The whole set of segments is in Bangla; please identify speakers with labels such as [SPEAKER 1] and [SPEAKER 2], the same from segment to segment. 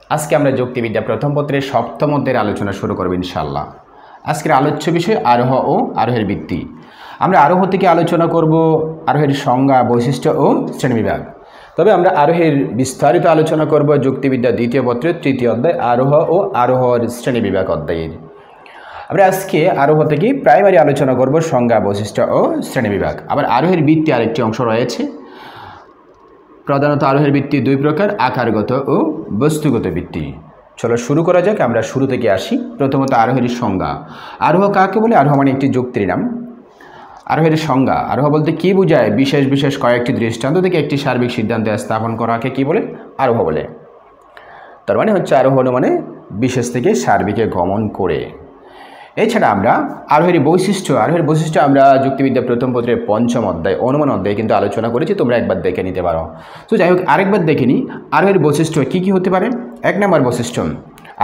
[SPEAKER 1] আজকে আমরা যুক্তিবিদ্যা প্রথম পত্রের সপ্তম অধ্যায়ের আলোচনা শুরু করব ইনশাআল্লাহ। আজকের আলোচ্য বিষয় আরোহ ও আরোহের ভিত্তি। আমরা আরোহ থেকে আলোচনা করব আরোহের সংজ্ঞা, বৈশিষ্ট্য ও শ্রেণীবিভাগ। তবে আমরা আরোহের বিস্তারিত আলোচনা করব যুক্তিবিদ্যা দ্বিতীয় পত্রের তৃতীয় অধ্যায় আরোহ ও আরোহর শ্রেণীবিভাগ অধ্যায়ের। আমরা আজকে আরোহ থেকে প্রাইমারি আলোচনা করব সংজ্ঞা, বৈশিষ্ট্য ও শ্রেণীবিভাগ। আবার আরোহের ভিত্তি আরেকটি অংশ রয়েছে। প্রধানত আরোহের ভিত্তি দুই প্রকার, আকারগত ও বস্তুগত ভিত্তি। চলো শুরু করা যাক। আমরা শুরু থেকে আসি। প্রথমত আরোহের সংজ্ঞা। আরোহ কাকে বলে? আরোহ মানে একটি যুক্তির নাম। আরোহের সংজ্ঞা, আরোহ বলতে কি বোঝায়? বিশেষ বিশেষ কয়েকটি দৃষ্টান্ত থেকে একটি সার্বিক সিদ্ধান্তে স্থাপন করাকে কি বলে? আরোহ বলে। তার মানে হচ্ছে আরোহণ মানে বিশেষ থেকে সার্বিকে গমন করে। এছাড়া আমরা আরোহের বৈশিষ্ট্য আমরা যুক্তিবিদ্যা প্রথম পত্রের পঞ্চম অধ্যায় অনুমান অধ্যায়ে কিন্তু আলোচনা করেছি, তোমরা একবার দেখে নিতে পারো। তো যাই হোক, আরেকবার দেখে নিই আরোহের বৈশিষ্ট্য কী কী হতে পারে। এক নম্বর বৈশিষ্ট্য,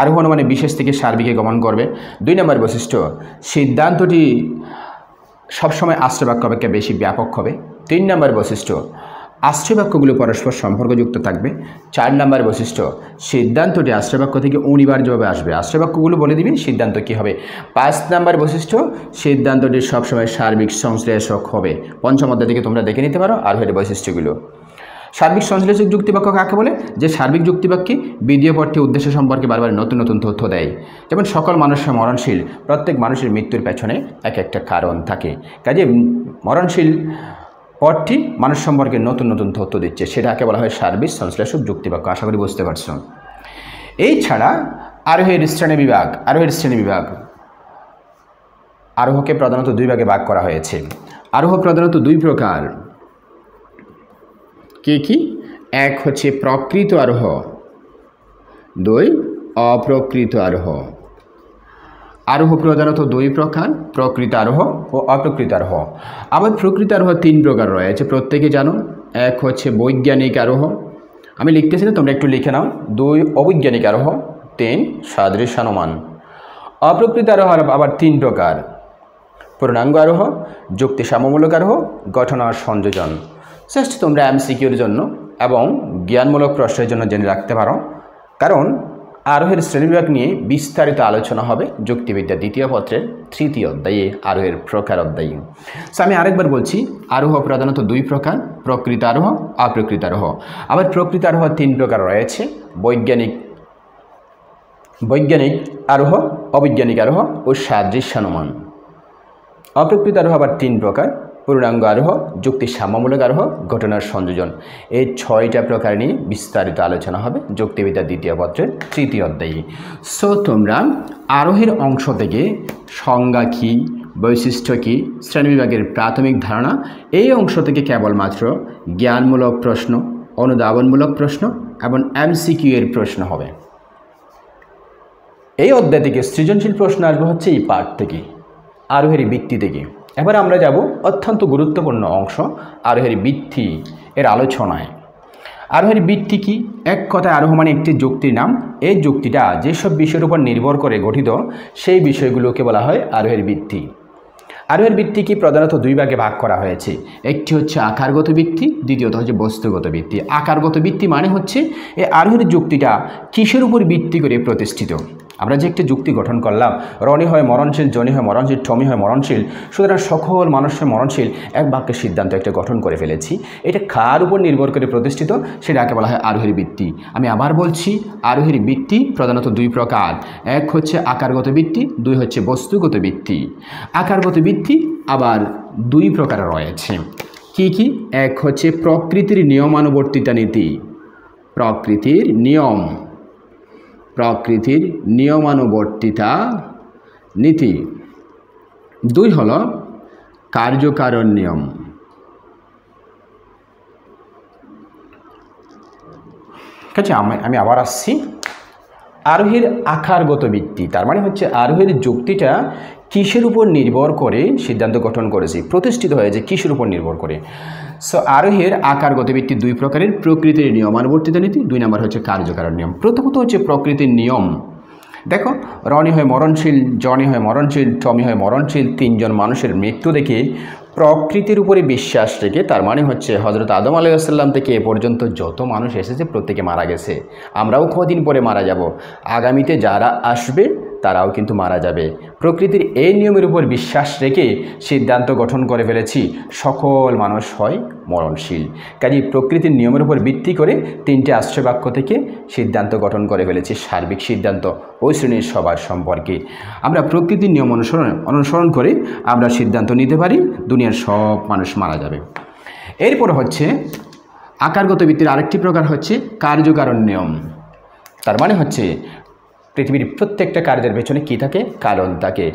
[SPEAKER 1] আরোহণ মানে বিশেষ থেকে সার্বিকে গমন করবে। দুই নম্বর বৈশিষ্ট্য, সিদ্ধান্তটি সবসময় আশ্রয়বাক্য অপেক্ষা বেশি ব্যাপক হবে। তিন নম্বর বৈশিষ্ট্য, আশ্রয়বাক্যগুলো পরস্পর সম্পর্কযুক্ত থাকবে। চার নম্বর বৈশিষ্ট্য, সিদ্ধান্তটি আশ্রয়বাক্য থেকে অনিবার্যভাবে আসবে। আশ্রয়বাক্যগুলো বলে দিবে সিদ্ধান্ত কী হবে। পাঁচ নম্বর বৈশিষ্ট্য, সিদ্ধান্তটি সবসময় সার্বিক সংশ্লেষক হবে। পঞ্চম অধ্যায় থেকে তোমরা দেখে নিতে পারো আরোহের বৈশিষ্ট্যগুলো। সার্বিক সংশ্লেষক যুক্তিবাক্য কাকে বলে? যে সার্বিক যুক্তিবাক্যে বিধেয় পক্ষে উদ্দেশ্য সম্পর্কে বারবার নতুন নতুন তথ্য দেয়। যেমন সকল মানুষ মরণশীল, প্রত্যেক মানুষের মৃত্যুর পেছনে এক একটা কারণ থাকে। কাজে মরণশীল পদটি মানুষ সম্পর্কে নতুন নতুন তথ্য দিচ্ছে, সেটাকে বলা হয় সার্বিক সংশ্লেষক যুক্তিবাক্য। আশা করি বুঝতে পারছো। এই ছাড়া আরোহের শ্রেণীবিভাগ, আরোহকে প্রধানত দুই ভাগে ভাগ করা হয়েছে। আরোহ প্রধানত দুই প্রকার। কি কি? এক হচ্ছে প্রকৃত আরোহ, দুই অপ্রকৃত আরোহ। আরোহ প্রধানত দুই প্রকার, প্রকৃত আরোহ ও অপ্রকৃত আরোহ। আবার প্রকৃত আরোহ তিন প্রকার রয়েছে, প্রত্যেকে জানো। এক হচ্ছে বৈজ্ঞানিক আরোহ, আমি লিখতেছি না, তোমরা একটু লিখে নাও। দুই অবৈজ্ঞানিক আরোহ। তিন সাদৃশ্যানুমান। অপ্রকৃত আরোহ আবার তিন প্রকার, পূর্ণাঙ্গ আরোহ, যুক্তি সাম্যমূলক আরোহ, গঠন আর সংযোজন। জাস্ট তোমরা এমসিকিউর জন্য এবং জ্ঞানমূলক প্রশ্নের জন্য জেনে রাখতে পারো, কারণ আরোহের শ্রেণীবিভাগ নিয়ে বিস্তারিত আলোচনা হবে যুক্তিবিদ্যা দ্বিতীয় পত্রের তৃতীয় অধ্যায়ে, আরোহের প্রকার অধ্যায়ে। সো আমি আরেকবার বলছি, আরোহ প্রধানত দুই প্রকার, প্রকৃত আরোহ, অপ্রকৃত আরোহ। আবার প্রকৃত আরোহ তিন প্রকার রয়েছে, বৈজ্ঞানিক আরোহ, অবৈজ্ঞানিক আরোহ ও সাদৃশ্যানুমান। অপ্রকৃত আরোহ আবার তিন প্রকার, পূর্ণাঙ্গ আরোহ, যুক্তি সাম্যমূলক আরোহ, ঘটনার সংযোজন। এই ছয়টা প্রকার নিয়ে বিস্তারিত আলোচনা হবে যুক্তিবিদ্যা দ্বিতীয় পত্রের তৃতীয় অধ্যায়ে। সো তোমরা আরোহের অংশ থেকে সংজ্ঞা কী, বৈশিষ্ট্য কী, শ্রেণীবিভাগের প্রাথমিক ধারণা, এই অংশ থেকে কেবলমাত্র জ্ঞানমূলক প্রশ্ন, অনুধাবনমূলক প্রশ্ন এবং এমসিকিউ এর প্রশ্ন হবে। এই অধ্যায় থেকে সৃজনশীল প্রশ্ন আসবে হচ্ছে এই পার্ট থেকে, আরোহের ভিত্তি থেকে। এবার আমরা যাব অত্যন্ত গুরুত্বপূর্ণ অংশ, আরোহের ভিত্তি এর আলোচনায়। আরোহের ভিত্তি কি? এক কথায় আরোহ মানে একটি যুক্তির নাম। এই যুক্তিটা যেসব বিষয়ের উপর নির্ভর করে গঠিত, সেই বিষয়গুলোকে বলা হয় আরোহের ভিত্তি। আরোহের ভিত্তিকে প্রধানত দুই ভাগে ভাগ করা হয়েছে। একটি হচ্ছে আকারগত ভিত্তি, দ্বিতীয়ত হচ্ছে বস্তুগত ভিত্তি। আকারগত ভিত্তি মানে হচ্ছে এই আরোহের যুক্তিটা কিসের উপর ভিত্তি করে প্রতিষ্ঠিত। আমরা যে একটি যুক্তি গঠন করলাম, রনি হয় মরণশীল, জনি হয় মরণশীল, টমি হয় মরণশীল, সুতরাং সকল মানুষের মরণশীল, এক বাক্যের সিদ্ধান্ত একটা গঠন করে ফেলেছি। এটা কার উপর নির্ভর করে প্রতিষ্ঠিত, সেটাকে বলা হয় আরোহের ভিত্তি। আমি আবার বলছি, আরোহের ভিত্তি প্রধানত দুই প্রকার। এক হচ্ছে আকারগত ভিত্তি, দুই হচ্ছে বস্তুগত ভিত্তি। আকারগত ভিত্তি আবার দুই প্রকার রয়েছে। কি কি? এক হচ্ছে প্রকৃতির নিয়মানুবর্তিতা নীতি, প্রকৃতির নিয়মানুবর্তিতা নীতি। দুই হল কার্যকারণ নিয়ম। ঠিক আছে, আমি আবার আসছি। আরোহের আকারগত ভিত্তি, তার মানে হচ্ছে আরোহের যুক্তিটা কিসের উপর নির্ভর করে সিদ্ধান্ত গঠন করেছে, প্রতিষ্ঠিত হয়েছে কিসের উপর নির্ভর করে। সো আরোহের আকারগত ভিত্তি দুই প্রকারের, প্রকৃতির নিয়মানুবর্তিতা নীতি, দুই নম্বর হচ্ছে কার্যকারণ নিয়ম। প্রথমত হচ্ছে প্রকৃতির নিয়ম। দেখো, রনি হয় মরণশীল, জনি হয় মরণশীল, টমি হয় মরণশীল। তিনজন মানুষের মৃত্যু দেখে প্রকৃতির উপরে বিশ্বাস রেখে, তার মানে হচ্ছে হজরত আদম আলাইহিসসালাম থেকে এ পর্যন্ত যত মানুষ এসেছে প্রত্যেকে মারা গেছে। আমরাও কদিন পরে মারা যাব, আগামীতে যারা আসবে তারাও কিন্তু মারা যাবে। প্রকৃতির এই নিয়মের উপর বিশ্বাস রেখে সিদ্ধান্ত গঠন করে ফেলেছি সকল মানুষ হয় মরণশীল। কাজেই প্রকৃতির নিয়মের উপর ভিত্তি করে তিনটে আশ্রয়বাক্য থেকে সিদ্ধান্ত গঠন করে ফেলেছি, সার্বিক সিদ্ধান্ত ওই শ্রেণীর সবার সম্পর্কে। আমরা প্রকৃতির নিয়ম অনুসরণ করে আমরা সিদ্ধান্ত নিতে পারি দুনিয়ার সব মানুষ মারা যাবে। এরপর হচ্ছে আকারগত ভিত্তির আরেকটি প্রকার হচ্ছে কার্যকারণ নিয়ম। তার মানে হচ্ছে পৃথিবীর প্রত্যেকটা কার্যের পেছনে কী থাকে? কারণ থাকে।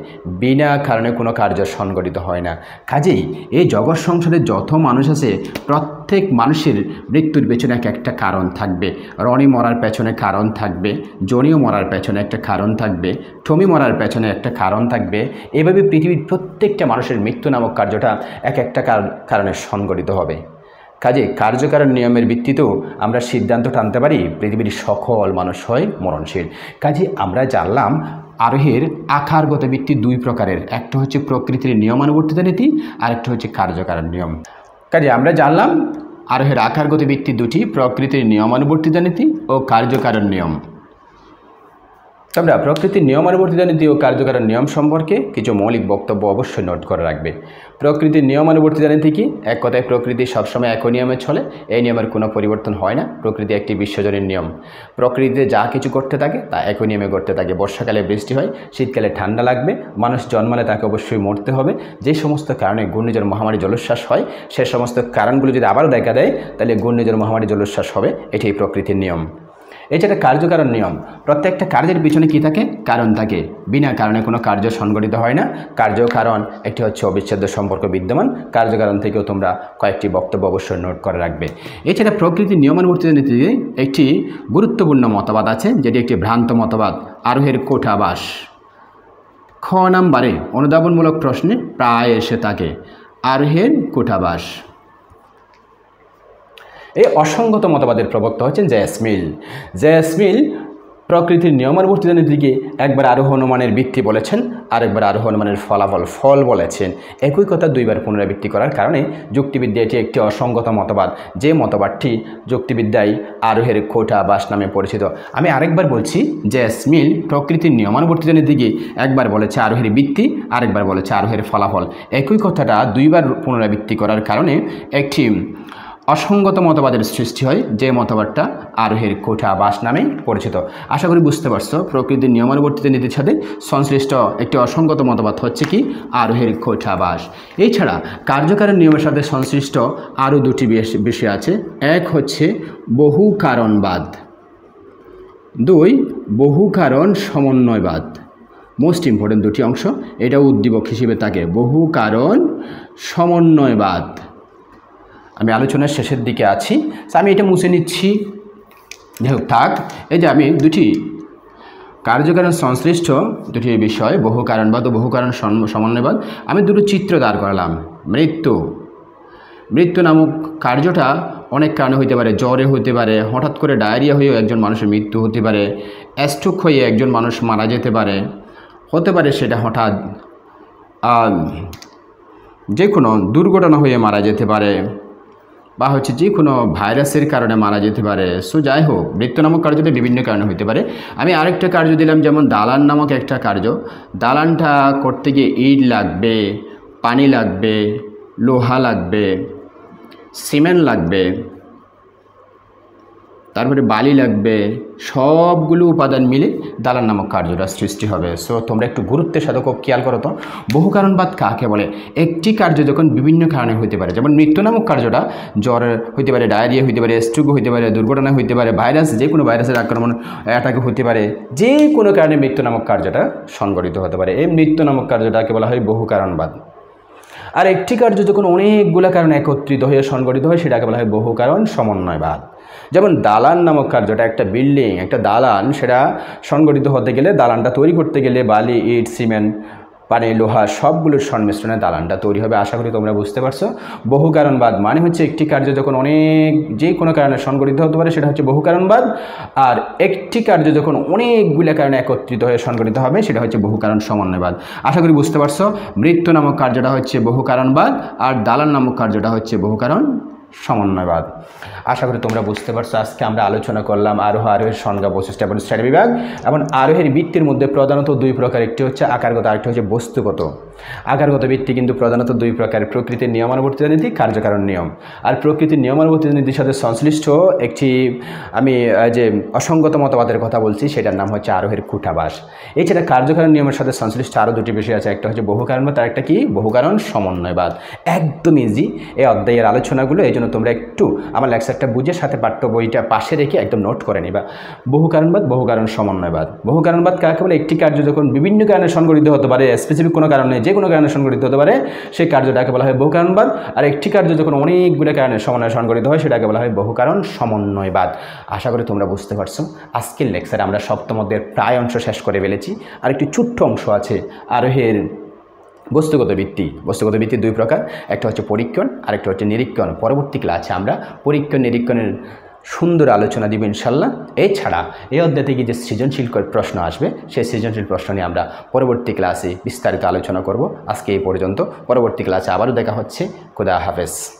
[SPEAKER 1] বিনা কারণে কোনো কার্য সংগঠিত হয় না। কাজেই এই জগৎ সংসারে যত মানুষ আছে প্রত্যেক মানুষের মৃত্যুর পেছনে একটা কারণ থাকবে। রনি মরার পেছনে কারণ থাকবে, জনিও মরার পেছনে একটা কারণ থাকবে, টমি মরার পেছনে একটা কারণ থাকবে। এভাবে পৃথিবীর প্রত্যেকটা মানুষের মৃত্যু নামক কার্যটা একটা কারণে সংগঠিত হবে। কাজে কার্যকারণ নিয়মের ভিত্তিতেও আমরা সিদ্ধান্ত টানতে পারি পৃথিবীর সকল মানুষ হয় মরণশীল। কাজে আমরা জানলাম আরোহের আকারগত ভিত্তি দুই প্রকারের, একটা হচ্ছে প্রকৃতির নিয়মানুবর্তিত নীতি, আরেকটা হচ্ছে কার্যকারণ নিয়ম। কাজে আমরা জানলাম আরোহের আকারগত ভিত্তি দুটি, প্রকৃতির নিয়মানুবর্তিত নীতি ও কার্যকারণ নিয়ম। তোমরা প্রকৃতির নিয়মানুবর্তিত নীতি ও কার্যকারণ নিয়ম সম্পর্কে কিছু মৌলিক বক্তব্য অবশ্যই নোট করে রাখবে। প্রকৃতির নিয়মানুবর্তিত নীতি কি? এক কথায় প্রকৃতি সবসময় একই নিয়মে চলে, এই নিয়মের কোনো পরিবর্তন হয় না। প্রকৃতি একটি বিশ্বজনীন নিয়ম। প্রকৃতিতে যা কিছু করতে থাকে তা একই নিয়মে করতে থাকে। বর্ষাকালে বৃষ্টি হয়, শীতকালে ঠান্ডা লাগবে, মানুষ জন্মালে তাকে অবশ্যই মরতে হবে। যে সমস্ত কারণে ঘূর্ণিঝড় মহামারী জলোচ্ছ্বাস হয়, সে সমস্ত কারণগুলো যদি আবারও দেখা দেয় তাহলে ঘূর্ণিঝড় মহামারী জলোচ্ছ্বাস হবে। এটাই প্রকৃতির নিয়ম। এছাড়া কার্যকারণ নিয়ম, প্রত্যেকটা কার্যের পিছনে কী থাকে? কারণ থাকে। বিনা কারণে কোনো কার্য সংগঠিত হয় না। কার্য কারণ একটি হচ্ছে অবিচ্ছেদ্য সম্পর্ক বিদ্যমান। কার্যকারণ থেকেও তোমরা কয়েকটি বক্তব্য অবশ্যই নোট করে রাখবে। এছাড়া প্রকৃতির নিয়মানুবর্তিত নীতিতে একটি গুরুত্বপূর্ণ মতবাদ আছে, যেটি একটি ভ্রান্ত মতবাদ, আরোহের কোঠাবাস। খ নাম্বারে অনুধাবনমূলক প্রশ্নে প্রায় এসে থাকে আরোহের কোঠাবাস। এই অসঙ্গত মতবাদের প্রবক্তা হচ্ছেন জেএস মিল। জেএস মিল প্রকৃতির নিয়মানুবর্তিত নীতিকে একবার আরোহণ অনুমানের ভিত্তি বলেছেন, আরেকবার আরোহণ অনুমানের ফল বলেছেন। একই কথা দুইবার পুনরাবৃত্তি করার কারণে যুক্তিবিদ্যা এটি একটি অসঙ্গত মতবাদ, যে মতবাদটি যুক্তিবিদ্যায় আরোহের কোঠাবাস নামে পরিচিত। আমি আরেকবার বলছি, জেএস মিল প্রকৃতির নিয়মানুবর্তিত নীতিকে একবার বলেছে আরোহের ভিত্তি, আরেকবার বলেছে আরোহের ফলাফল। একই কথাটা দুইবার পুনরাবৃত্তি করার কারণে একটি অসঙ্গত মতবাদের সৃষ্টি হয়, যে মতবাদটা আরোহের কোঠাবাস নামে পরিচিত। আশা করি বুঝতে পারছো প্রকৃতির নিয়মানুবর্তিত নীতির সাথে সংশ্লিষ্ট একটি অসঙ্গত মতবাদ হচ্ছে কি? আরোহের কোঠাবাস। এছাড়া কার্যকারণ নিয়মের সাথে সংশ্লিষ্ট আরও দুটি বিষয় আছে। এক হচ্ছে বহু কারণবাদ, দুই বহু কারণ সমন্বয়বাদ। মোস্ট ইম্পর্টেন্ট দুটি অংশ, এটা উদ্দীপক হিসেবে থাকে, বহু কারণ সমন্বয়বাদ। আমি আলোচনার শেষের দিকে আছি, আমি এটা মুছে নিচ্ছি। যাই হোক থাক। এই যে আমি দুটি কার্যকারণ সংশ্লিষ্ট দুটি বিষয়, বহু কারণবাদ ও বহু কারণ সমন্বয়বাদ, আমি দুটো চিত্র দাঁড় করালাম। মৃত্যু নামক কার্যটা অনেক কারণে হইতে পারে। জ্বরে হতে পারে, হঠাৎ করে ডায়রিয়া হয়েও একজন মানুষের মৃত্যু হতে পারে, স্ট্রোক হয়ে একজন মানুষ মারা যেতে পারে, হতে পারে সেটা হঠাৎ যে কোনো দুর্ঘটনা হয়ে মারা যেতে পারে, বা হচ্ছে যে কোনো ভাইরাসের কারণে মারা যেতে পারে। সো যাই হোক, মৃত্যু নামক কার্যটা বিভিন্ন কারণে হতে পারে। আমি আরেকটা কার্য দিলাম, যেমন দালান নামক একটা কার্য। দালানটা করতে গিয়ে ইট লাগবে, পানি লাগবে, লোহা লাগবে, সিমেন্ট লাগবে, তারপরে বালি লাগবে, সবগুলো উপাদান মিলে দালান নামক কার্যটা সৃষ্টি হবে। সো তোমরা একটু গুরুত্বের সাথে খুব খেয়াল করো তো, বহু কারণবাদ কাকে বলে? একটি কার্য যখন বিভিন্ন কারণে হইতে পারে, যেমন মৃত্যু নামক কার্যটা জ্বর হইতে পারে, ডায়রিয়া হইতে পারে, স্ট্রোক হইতে পারে, দুর্ঘটনা হইতে পারে, ভাইরাস, যে কোনো ভাইরাসের আক্রমণ অ্যাটাকে হতে পারে, যে কোনো কারণে মৃত্যু নামক কার্যটা সংঘটিত হতে পারে। এই মৃত্যু নামক কার্যটাকে বলা হয় বহু কারণবাদ। আর একটি কার্য যখন অনেকগুলো কারণ একত্রিত হয়ে সংঘটিত হয় সেটাকে বলা হয় বহু কারণ সমন্বয়বাদ। যেমন দালান নামক কার্যটা, একটা বিল্ডিং, একটা দালান, সেটা সংগঠিত হতে গেলে, দালানটা তৈরি করতে গেলে বালি, ইট, সিমেন্ট পানি লোহা সবগুলোর সংমিশ্রণে দালানটা তৈরি হবে। আশা করি তোমরা বুঝতে পারছো। বহুকারণবাদ মানে হচ্ছে একটি কার্য যখন অনেক যে কোনো কারণে সংঘটিত হতে পারে সেটা হচ্ছে বহুকারণবাদ, আর একটি কার্য যখন অনেকগুলো কারণে একত্রিত হয়ে সংঘটিত হবে সেটা হচ্ছে বহুকারণ সমন্বয়বাদ। আশা করি বুঝতে পারছো। মৃত্যু নামক কার্যটা হচ্ছে বহুকারণবাদ আর দালান নামক কার্যটা হচ্ছে বহুকারণ সমন্বয়বাদ। আশা করি তোমরা বুঝতে পারছো। আজকে আমরা আলোচনা করলাম আরোহ, আরোহের সংজ্ঞা, বৈশিষ্ট্য এবং শ্রেণীবিভাগ। এবং আরোহের বৃত্তির মধ্যে প্রধানত দুই প্রকার, একটি হচ্ছে আকারগত, আরেকটি হচ্ছে বস্তুগত। আকারগত বৃত্তি কিন্তু প্রধানত দুই প্রকার, প্রকৃতির নিয়মানুবর্তিত নীতি, কার্যকারণ নিয়ম। আর প্রকৃতির নিয়মানুবর্তিত নীতির সাথে সংশ্লিষ্ট একটি আমি যে অসঙ্গত মতবাদের কথা বলছি সেটার নাম হচ্ছে আরোহের কূটাভাস। এছাড়া কার্যকারণ নিয়মের সাথে সংশ্লিষ্ট আরও দুটি বিষয় আছে, একটা হচ্ছে বহুকারণবাদ আর একটা কি বহুকারণ সমন্বয়বাদ। একদম ইজি এই অধ্যায়ের আলোচনাগুলো, এই জন্য তোমরা একটু আমার লেকচারটা বুঝে সাথে পাঠ্য বইটা পাশে রেখে একদম নোট করে নিবা। বহুকারণবাদ, বহুকারণ সমন্বয়বাদ। বহুকারণবাদ কাকে বলে? একটি কার্য যখন বিভিন্ন কারণে সংঘটিত হতে পারে, স্পেসিফিক কোনো কারণে যে কোনো কারণে সংঘটিত হতে পারে সেই কার্যটাকে বলা হয় বহুকারণবাদ। আর একটি কার্য যখন অনেকগুলো কারণে সমন্বয়ে সংঘটিত হয় সেটাকে বলা হয় বহুকারণ সমন্বয়বাদ। আশা করি তোমরা বুঝতে পারছো। আজকের লেকচারে আমরা সপ্তম অধ্যায়ের প্রায় অংশ শেষ করে ফেলেছি। আর একটি ছোট্ট অংশ আছে আরোহের বস্তুগত বৃত্তি। বস্তুগত বৃত্তি দুই প্রকার, একটা হচ্ছে পরীক্ষণ আর একটা হচ্ছে নিরীক্ষণ। পরবর্তী ক্লাসে আমরা পরীক্ষণ নিরীক্ষণের সুন্দর আলোচনা দিব ইনশাল্লাহ। এছাড়া এই অধ্যায় থেকে যে সৃজনশীল প্রশ্ন আসবে সেই সৃজনশীল প্রশ্ন নিয়ে আমরা পরবর্তী ক্লাসে বিস্তারিত আলোচনা করব। আজকে এই পর্যন্ত। পরবর্তী ক্লাসে আবারও দেখা হচ্ছে। খোদা হাফেজ।